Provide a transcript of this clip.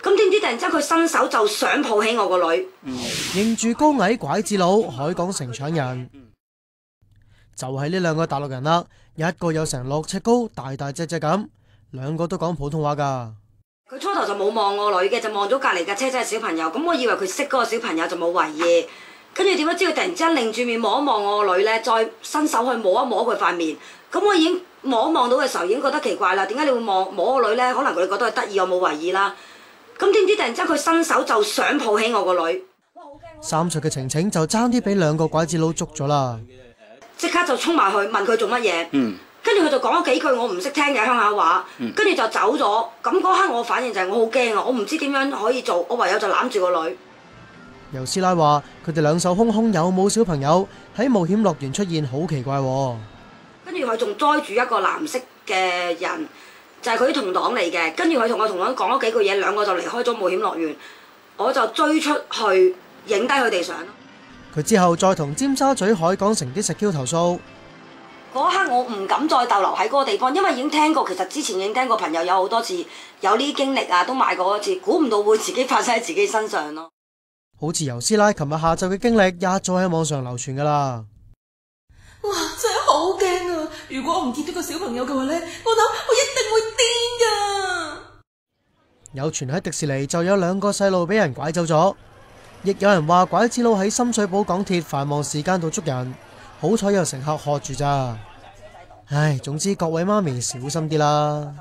咁點知突然之間佢伸手就想抱起我個女。認住高矮拐子佬海港城搶人，就係呢兩個大陸人啦。一個有成6尺高，大大隻隻咁，兩個都講普通話㗎。佢初頭就冇望我女嘅，就望咗隔離架車仔小朋友。咁我以為佢識嗰個小朋友就冇為意。跟住點解知佢突然之間擰住面望一望我個女咧，再伸手去摸一摸佢塊面。咁我已經望一望到嘅時候已經覺得奇怪啦。點解你會摸我個女咧？可能佢哋覺得佢得意，我冇為意啦。咁點知突然之間佢伸手就想抱起我個女。3歲嘅晴晴就爭啲俾兩個拐子佬捉咗啦。即刻就衝埋去問佢做乜嘢，跟住佢就講咗幾句我唔識聽嘅鄉下話，跟住就走咗。咁嗰刻我反應就係我好驚啊！我唔知點樣可以做，我唯有就攬住個女。尤師奶話：佢哋兩手空空，有冇小朋友喺冒險樂園出現，好奇怪喎。跟住佢仲載住一個藍色嘅人，就係佢啲同黨嚟嘅。跟住佢同我同黨講咗幾句嘢，兩個就離開咗冒險樂園。我就追出去影低佢哋相。佢之後再同尖沙咀海港城啲食 Q 投訴。嗰刻我唔敢再逗留喺嗰個地方，因為已經聽過，其實之前已經聽過朋友有好多次有呢啲經歷啊，都買過一次，估唔到會自己發生喺自己身上咯。好似尤師奶琴日下晝嘅經歷，一早喺網上流傳㗎啦。哇！真係好驚啊！如果我唔見到個小朋友嘅話呢，我諗我一定會癲㗎。有傳喺迪士尼就有2個細路俾人拐走咗，亦有人話拐子佬喺深水埗港鐵繁忙時間度捉人，好彩有乘客喝住咋。唉，總之各位媽咪小心啲啦。